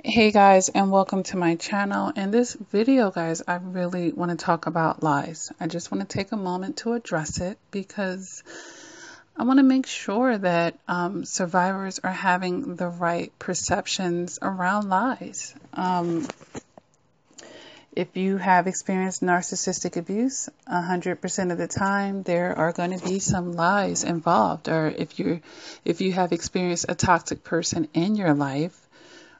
Hey guys, and welcome to my channel. In this video, guys, I really want to talk about lies. I just want to take a moment to address it because I want to make sure that survivors are having the right perceptions around lies. If you have experienced narcissistic abuse, 100% of the time there are going to be some lies involved. Or if you have experienced a toxic person in your life,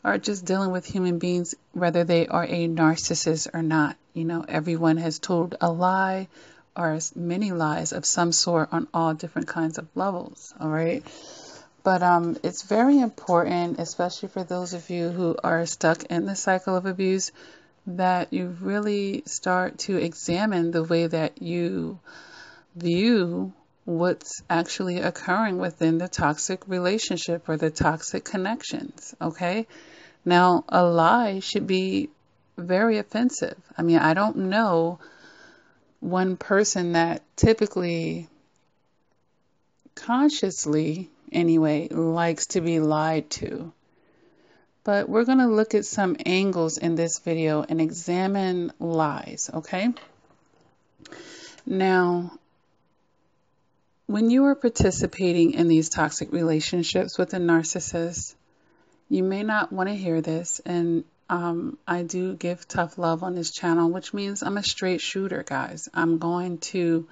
or just dealing with human beings, whether they are a narcissist or not. You know, everyone has told a lie or many lies of some sort on all different kinds of levels. All right. But it's very important, especially for those of you who are stuck in the cycle of abuse, that you really start to examine the way that you view what's actually occurring within the toxic relationship or the toxic connections. Okay. Now, a lie should be very offensive. I mean, I don't know one person that typically, consciously anyway, likes to be lied to. But we're going to look at some angles in this video and examine lies, okay? Now, when you are participating in these toxic relationships with a narcissist, you may not want to hear this, and I do give tough love on this channel, which means I'm a straight shooter, guys. I'm going to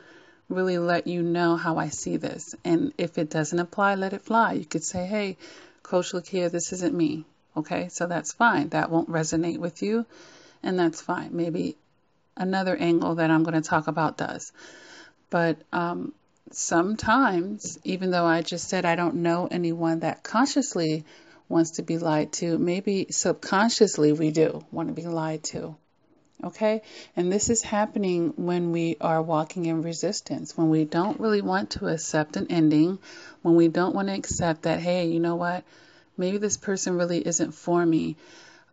really let you know how I see this, and if it doesn't apply, let it fly. You could say, hey, Coach Lakia, this isn't me, okay? So that's fine. That won't resonate with you, and that's fine. Maybe another angle that I'm going to talk about does. But sometimes, even though I just said I don't know anyone that consciously wants to be lied to, maybe subconsciously we do want to be lied to. Okay? And this is happening when we are walking in resistance, when we don't really want to accept an ending, when we don't want to accept that, hey, you know what? Maybe this person really isn't for me.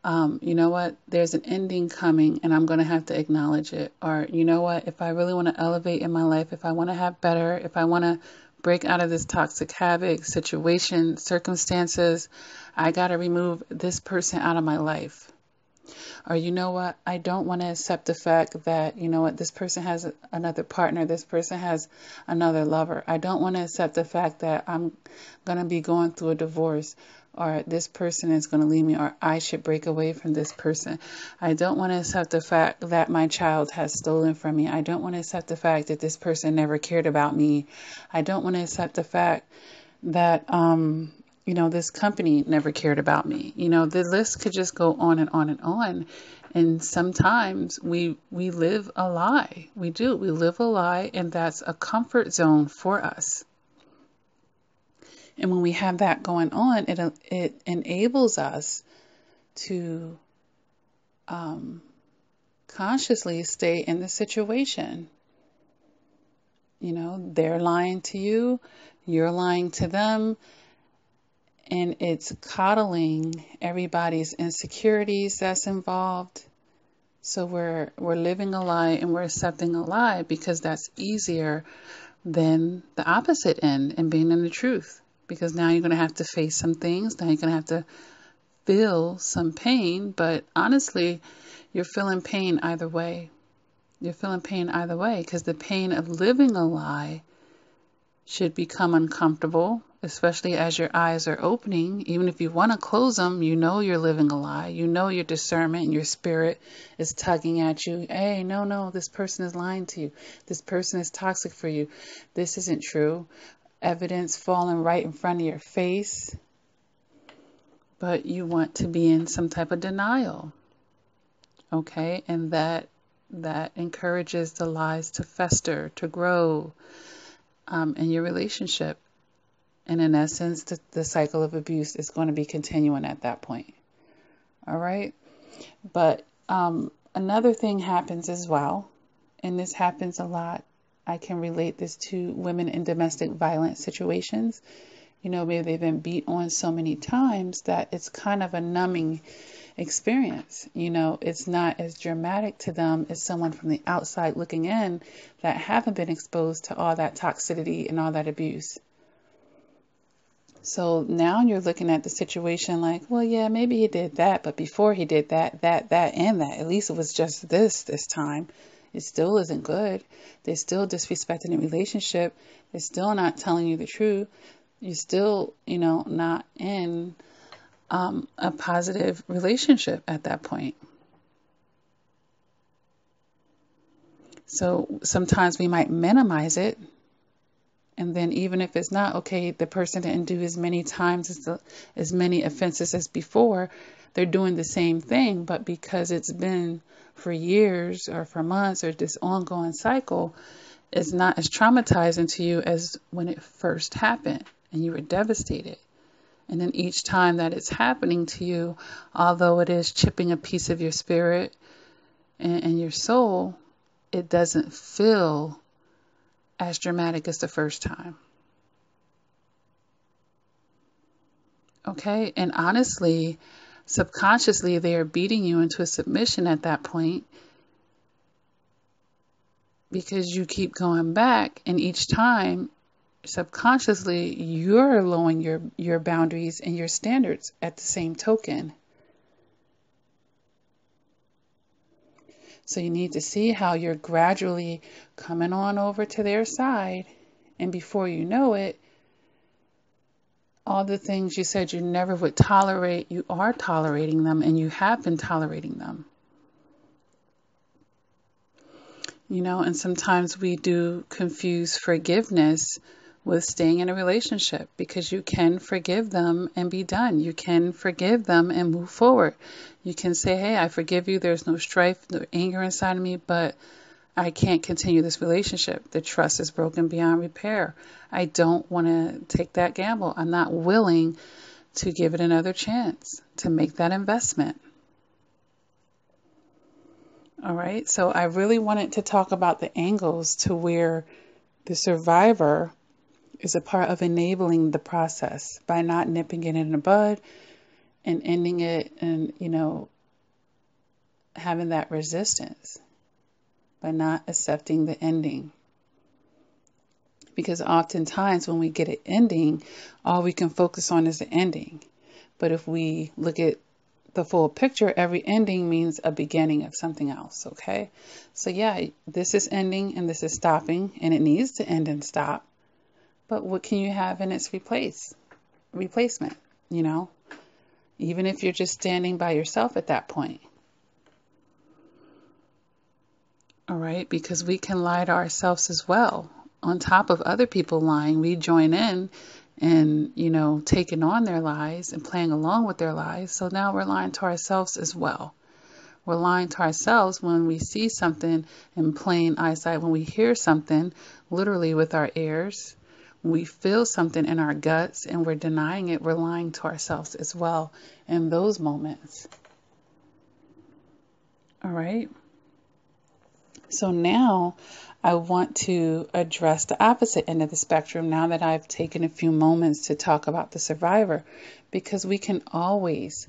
You know what? There's an ending coming and I'm going to have to acknowledge it. Or, you know what? If I really want to elevate in my life, if I want to have better, if I want to break out of this toxic habit, situation, circumstances, I got to remove this person out of my life. Or, you know what? I don't want to accept the fact that, you know what, this person has another partner, this person has another lover. I don't want to accept the fact that I'm going to be going through a divorce, or this person is going to leave me, or I should break away from this person. I don't want to accept the fact that my child has stolen from me. I don't want to accept the fact that this person never cared about me. I don't want to accept the fact that, you know, this company never cared about me. You know, the list could just go on and on and on. And sometimes we live a lie. We do. We live a lie, and that's a comfort zone for us. And when we have that going on, it enables us to consciously stay in the situation. You know, they're lying to you, you're lying to them, and it's coddling everybody's insecurities that's involved. So we're living a lie and we're accepting a lie because that's easier than the opposite end and being in the truth. Because now you're going to have to face some things. Now you're going to have to feel some pain. But honestly, you're feeling pain either way. You're feeling pain either way because the pain of living a lie should become uncomfortable, especially as your eyes are opening. Even if you want to close them, you know you're living a lie. You know your discernment and your spirit is tugging at you. Hey, no, this person is lying to you. This person is toxic for you. This isn't true. Evidence falling right in front of your face, but you want to be in some type of denial, okay? And that encourages the lies to fester, to grow in your relationship. And in essence, the cycle of abuse is going to be continuing at that point, all right? But another thing happens as well, and this happens a lot. I can relate this to women in domestic violence situations. You know, maybe they've been beat on so many times that it's kind of a numbing experience. You know, it's not as dramatic to them as someone from the outside looking in that haven't been exposed to all that toxicity and all that abuse. So now you're looking at the situation like, well, yeah, maybe he did that, but before he did that, and that, at least it was just this time. It still isn't good. They're still disrespecting the relationship. They're still not telling you the truth. You're still, not in a positive relationship at that point. So sometimes we might minimize it. And then even if it's not okay, the person didn't do as many times as many offenses as before, they're doing the same thing. But because it's been for years or for months or this ongoing cycle, it's not as traumatizing to you as when it first happened and you were devastated. And then each time that it's happening to you, although it is chipping a piece of your spirit and your soul, it doesn't feel as dramatic as the first time. Okay? And honestly, subconsciously, they are beating you into a submission at that point because you keep going back, and each time, subconsciously, you're lowering your boundaries and your standards at the same token. So you need to see how you're gradually coming on over to their side. And before you know it, all the things you said you never would tolerate, you are tolerating them, and you have been tolerating them. And sometimes we do confuse forgiveness with staying in a relationship, because you can forgive them and be done. You can forgive them and move forward. You can say, hey, I forgive you. There's no strife, no anger inside of me, but I can't continue this relationship. The trust is broken beyond repair. I don't want to take that gamble. I'm not willing to give it another chance, to make that investment. All right. So I really wanted to talk about the angles to where the survivor is a part of enabling the process by not nipping it in the bud and ending it and, having that resistance, by not accepting the ending. Because oftentimes when we get an ending, all we can focus on is the ending. But if we look at the full picture, every ending means a beginning of something else, okay? So yeah, this is ending and this is stopping, and it needs to end and stop. But what can you have in its replacement, even if you're just standing by yourself at that point? All right, because we can lie to ourselves as well. On top of other people lying, we join in and, taking on their lies and playing along with their lies. So now we're lying to ourselves as well. We're lying to ourselves when we see something in plain eyesight, when we hear something literally with our ears. We feel something in our guts and we're denying it. We're lying to ourselves as well in those moments. All right. So now I want to address the opposite end of the spectrum now that I've taken a few moments to talk about the survivor, because we can always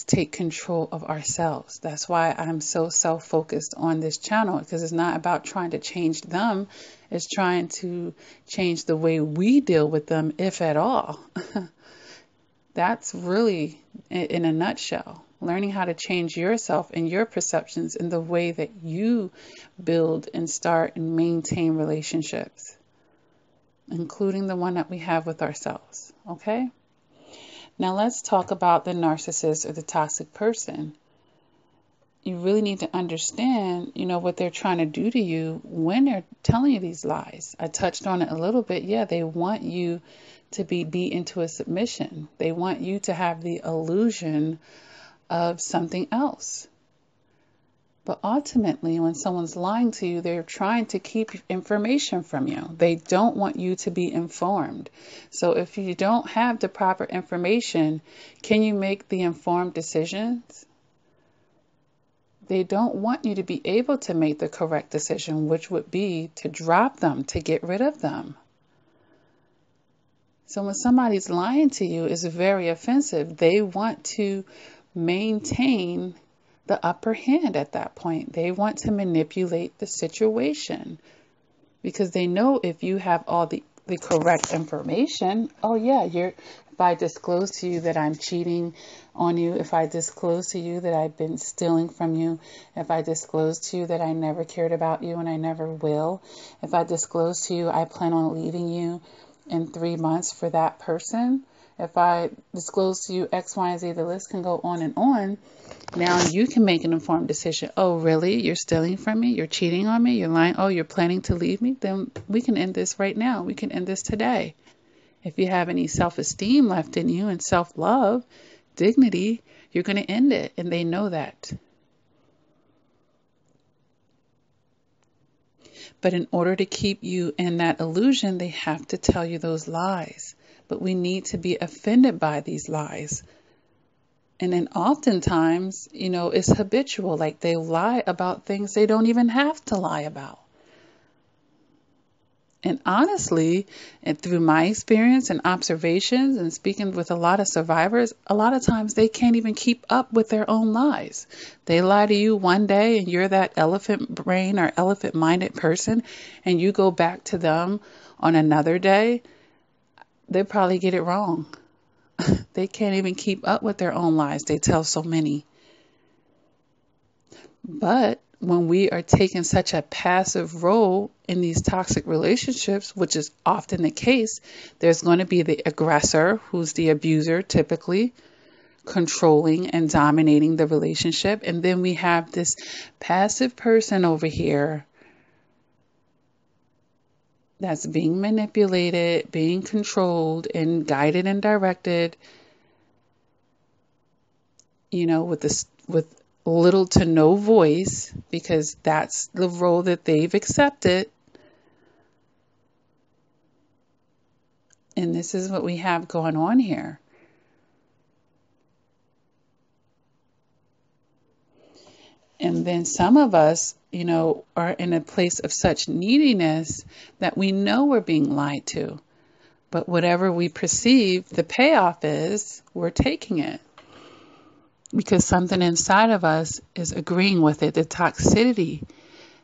take control of ourselves. That's why I'm so self-focused on this channel, because it's not about trying to change them. It's trying to change the way we deal with them, if at all. That's really, in a nutshell, learning how to change yourself and your perceptions in the way that you build and start and maintain relationships, including the one that we have with ourselves. Okay? Now let's talk about the narcissist or the toxic person. You really need to understand, what they're trying to do to you when they're telling you these lies. I touched on it a little bit. Yeah, they want you to be beat into a submission. They want you to have the illusion of something else. But ultimately, when someone's lying to you, they're trying to keep information from you. They don't want you to be informed. So if you don't have the proper information, can you make the informed decisions? They don't want you to be able to make the correct decision, which would be to drop them, to get rid of them. So when somebody's lying to you, it's very offensive. They want to maintain the upper hand at that point. They want to manipulate the situation because they know if you have all the the correct information, oh yeah, if I disclose to you that I'm cheating on you, if I disclose to you that I've been stealing from you, if I disclose to you that I never cared about you and I never will, if I disclose to you I plan on leaving you in 3 months for that person, if I disclose to you X, Y, and Z, the list can go on and on. Now you can make an informed decision. Oh, really? You're stealing from me? You're cheating on me? You're lying? Oh, you're planning to leave me? Then we can end this right now. We can end this today. If you have any self-esteem left in you and self-love, dignity, you're going to end it. And they know that. But in order to keep you in that illusion, they have to tell you those lies. But we need to be offended by these lies. And then oftentimes, it's habitual. Like they lie about things they don't even have to lie about. And honestly, and through my experience and observations and speaking with a lot of survivors, a lot of times they can't even keep up with their own lies. They lie to you one day and you're that elephant brain or elephant minded person, and you go back to them on another day, they probably get it wrong. They can't even keep up with their own lies. They tell so many. But when we are taking such a passive role in these toxic relationships, which is often the case, there's going to be the aggressor, who's the abuser, typically controlling and dominating the relationship. And then we have this passive person over here that's being manipulated, being controlled and guided and directed, with little to no voice, because that's the role that they've accepted. And this is what we have going on here. And then some of us, are in a place of such neediness that we know we're being lied to. But whatever we perceive the payoff is, we're taking it. Because something inside of us is agreeing with it. The toxicity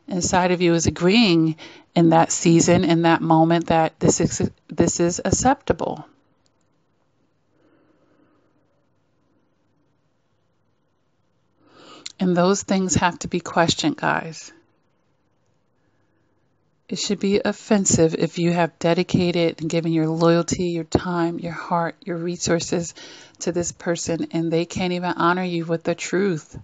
inside of you is agreeing in that season, in that moment, that this is acceptable. And those things have to be questioned, guys. It should be offensive if you have dedicated and given your loyalty, your time, your heart, your resources to this person, and they can't even honor you with the truth.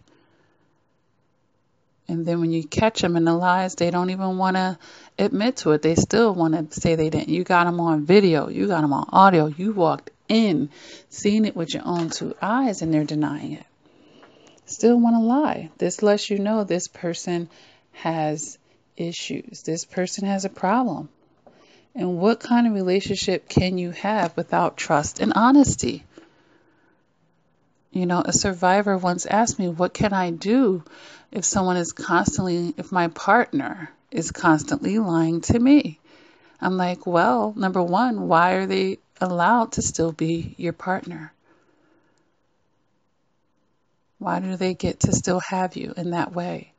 And then when you catch them in the lies, they don't even want to admit to it. They still want to say they didn't. You got them on video. You got them on audio. You walked in, seeing it with your own two eyes, and they're denying it. Still want to lie. This lets you know this person has issues. This person has a problem. And what kind of relationship can you have without trust and honesty? A survivor once asked me, what can I do if my partner is constantly lying to me? I'm like, well, number one, why are they allowed to still be your partner? Why do they get to still have you in that way?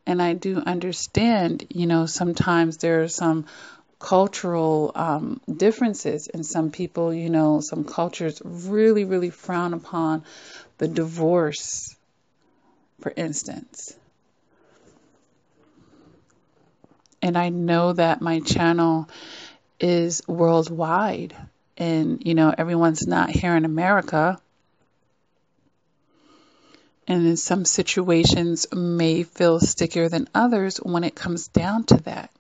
And I do understand, sometimes there are some cultural differences in some people. Some cultures really, really frown upon the divorce, for instance. And I know that my channel is worldwide, and, everyone's not here in America. And in some situations may feel stickier than others when it comes down to that.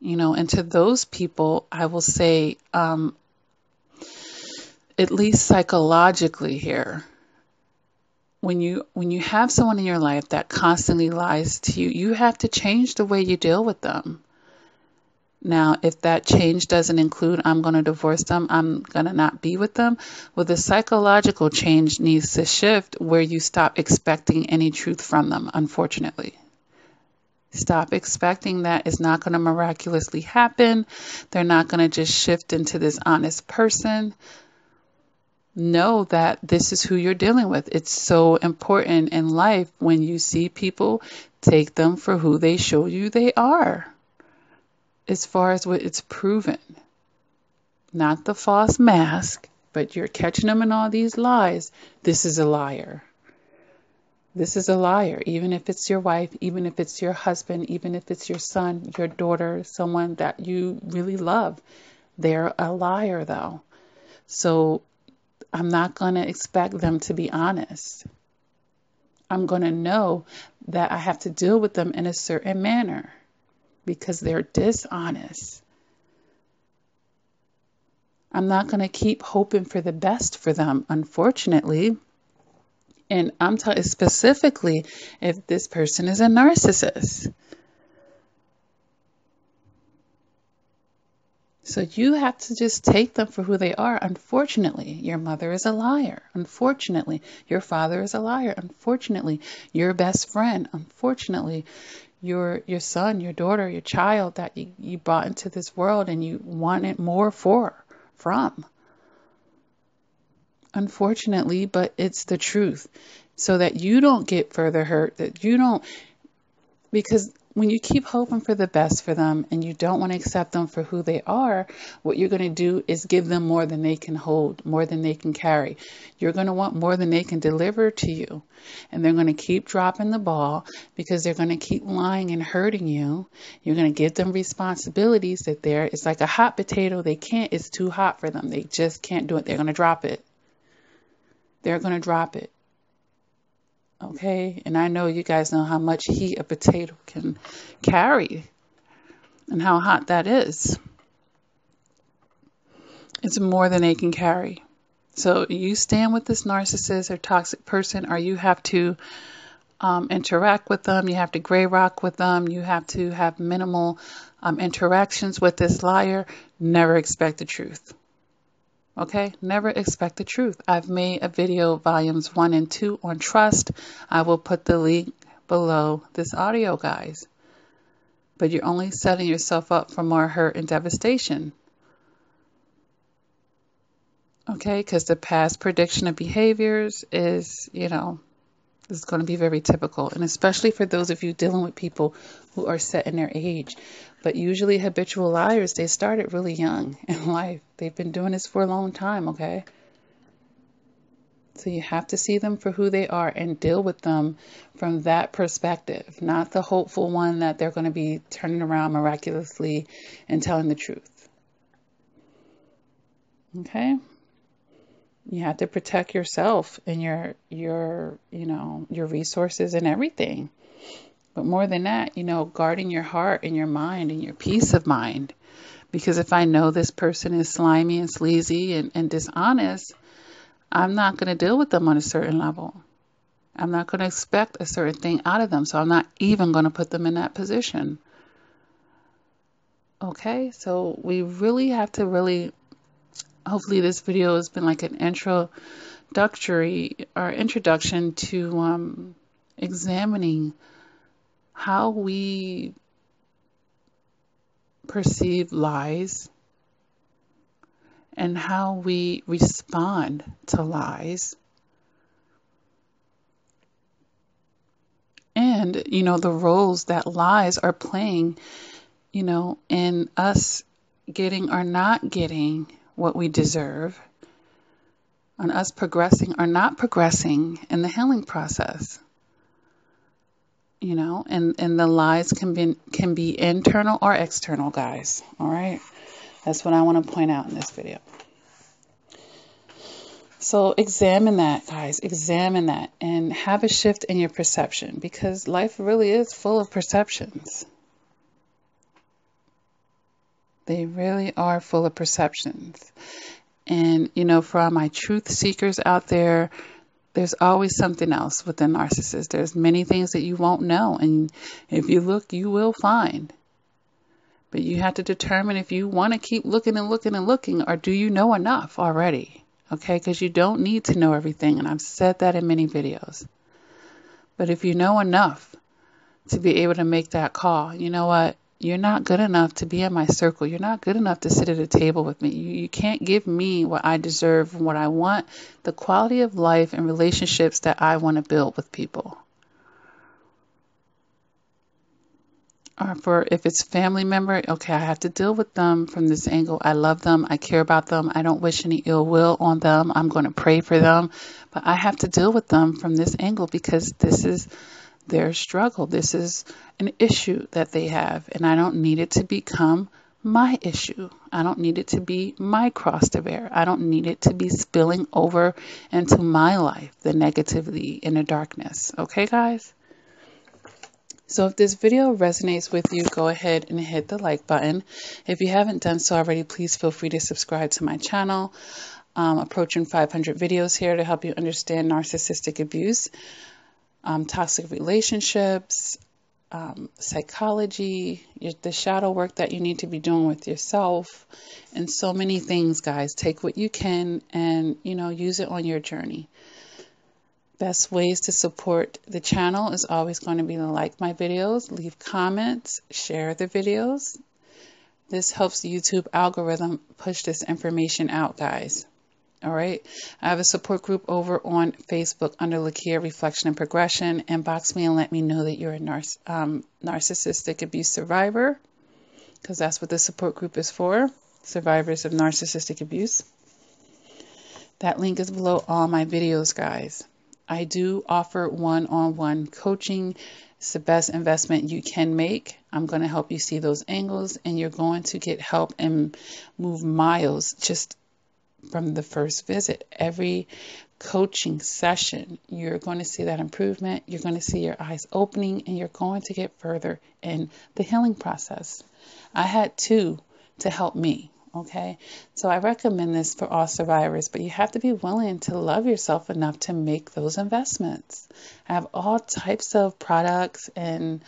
And to those people, I will say, at least psychologically here, when you have someone in your life that constantly lies to you, you have to change the way you deal with them. Now, if that change doesn't include, I'm going to divorce them, I'm going to not be with them, well, the psychological change needs to shift where you stop expecting any truth from them, unfortunately. Stop expecting that it's not going to miraculously happen. They're not going to just shift into this honest person. Know that this is who you're dealing with. It's so important in life when you see people, take them for who they show you they are. as far as what it's proven, not the false mask, but you're catching them in all these lies. This is a liar. This is a liar, even if it's your wife, even if it's your husband, even if it's your son, your daughter, someone that you really love. They're a liar, though. So I'm not going to expect them to be honest. I'm going to know that I have to deal with them in a certain manner because they're dishonest. I'm not going to keep hoping for the best for them, unfortunately. And I'm talking specifically if this person is a narcissist. So you have to just take them for who they are. Unfortunately, your mother is a liar. Unfortunately, your father is a liar. Unfortunately, your best friend. Unfortunately, your son, your daughter, your child that you brought into this world and you wanted more from. Unfortunately, but it's the truth. So that you don't get further hurt, that you don't, because when you keep hoping for the best for them and you don't want to accept them for who they are, what you're going to do is give them more than they can hold, more than they can carry. You're going to want more than they can deliver to you. And they're going to keep dropping the ball because they're going to keep lying and hurting you. You're going to give them responsibilities that it's like a hot potato. It's too hot for them. They just can't do it. They're going to drop it. They're going to drop it. Okay? And I know you guys know how much heat a potato can carry and how hot that is. It's more than they can carry. So you stand with this narcissist or toxic person, or you have to interact with them. You have to gray rock with them. You have to have minimal interactions with this liar. Never expect the truth. Okay, never expect the truth. I've made a video, volumes 1 and 2 on trust. I will put the link below this audio, guys. But you're only setting yourself up for more hurt and devastation. Okay, because the past prediction of behaviors is, is going to be very typical. And especially for those of you dealing with people who are set in their age. But usually habitual liars, they started really young in life. They've been doing this for a long time, okay? So you have to see them for who they are and deal with them from that perspective, not the hopeful one that they're going to be turning around miraculously and telling the truth. Okay? You have to protect yourself and your resources and everything. But more than that, guarding your heart and your mind and your peace of mind. Because if I know this person is slimy and sleazy and dishonest, I'm not going to deal with them on a certain level. I'm not going to expect a certain thing out of them. So I'm not even going to put them in that position. Okay, so we really have to hopefully this video has been like an introduction to examining how we perceive lies and how we respond to lies. And, the roles that lies are playing, in us getting or not getting what we deserve, on us progressing or not progressing in the healing process. And the lies can be internal or external, guys. All right. That's what I want to point out in this video. So examine that, guys. Examine that and have a shift in your perception, because life really is full of perceptions. They really are full of perceptions. And, for all my truth seekers out there, there's always something else with the narcissist. There's many things that you won't know. And if you look, you will find. But you have to determine if you want to keep looking and looking and looking, or do you know enough already? Okay, because you don't need to know everything. And I've said that in many videos. But if you know enough to be able to make that call, you know what? You're not good enough to be in my circle. You're not good enough to sit at a table with me. You can't give me what I deserve and what I want, the quality of life and relationships that I want to build with people. Or for if it's family member, okay, I have to deal with them from this angle. I love them. I care about them. I don't wish any ill will on them. I'm going to pray for them. But I have to deal with them from this angle because this is their struggle. This is an issue that they have. And I don't need it to become my issue. I don't need it to be my cross to bear. I don't need it to be spilling over into my life, the negativity and the darkness. Okay, guys? So if this video resonates with you, go ahead and hit the like button. If you haven't done so already, please feel free to subscribe to my channel. Approaching 500 videos here to help you understand narcissistic abuse, toxic relationships, psychology, the shadow work that you need to be doing with yourself, and so many things, guys. Take what you can and, use it on your journey. Best ways to support the channel is always going to be to like my videos, leave comments, share the videos. This helps the YouTube algorithm push this information out, guys. All right. I have a support group over on Facebook under Lakia Reflection and Progression. Inbox me and let me know that you're a narcissistic abuse survivor, because that's what the support group is for, survivors of narcissistic abuse. That link is below all my videos, guys. I do offer one-on-one coaching. It's the best investment you can make. I'm going to help you see those angles, and you're going to get help and move miles just from the first visit. Every coaching session, you're going to see that improvement. You're going to see your eyes opening, and you're going to get further in the healing process. I had two to help me. Okay, so I recommend this for all survivors, but you have to be willing to love yourself enough to make those investments. I have all types of products and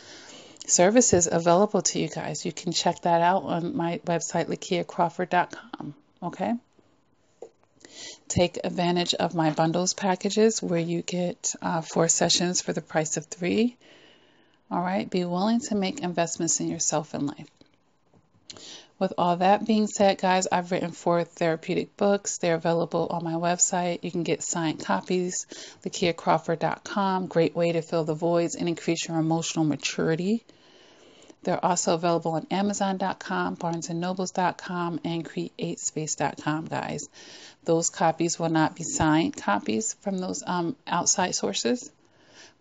services available to you guys. You can check that out on my website, lakiacrawford.com. Okay, take advantage of my bundles packages where you get 4 sessions for the price of 3. All right, be willing to make investments in yourself in life. With all that being said, guys, I've written 4 therapeutic books. They're available on my website. You can get signed copies, lakiacrawford.com. Great way to fill the voids and increase your emotional maturity. They're also available on Amazon.com, BarnesandNobles.com, and CreateSpace.com, guys. Those copies will not be signed copies from those outside sources,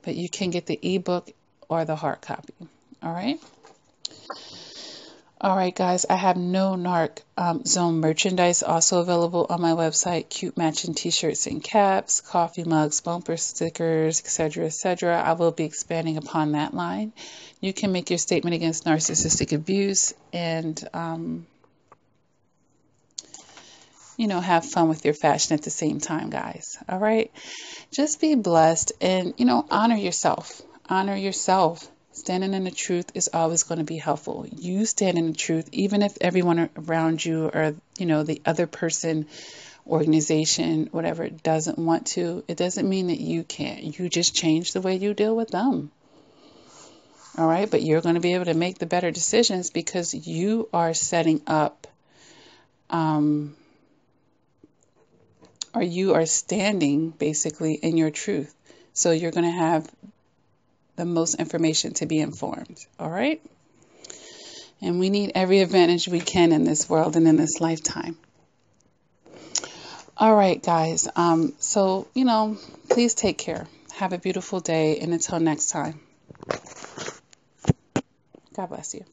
but you can get the ebook or the hard copy. All right. All right, guys, I have no Narc Zone merchandise also available on my website. Cute matching t-shirts and caps, coffee mugs, bumper stickers, etc., etc. I will be expanding upon that line. You can make your statement against narcissistic abuse and, have fun with your fashion at the same time, guys. All right? Just be blessed and, honor yourself. Honor yourself. Standing in the truth is always going to be helpful. You stand in the truth, even if everyone around you or, the other person, organization, whatever, doesn't want to. It doesn't mean that you can't. You just change the way you deal with them. All right. But you're going to be able to make the better decisions because you are setting up, or you are standing basically in your truth. So you're going to have the most information to be informed. All right. And we need every advantage we can in this world and in this lifetime. All right, guys. So, please take care. Have a beautiful day. And until next time, God bless you.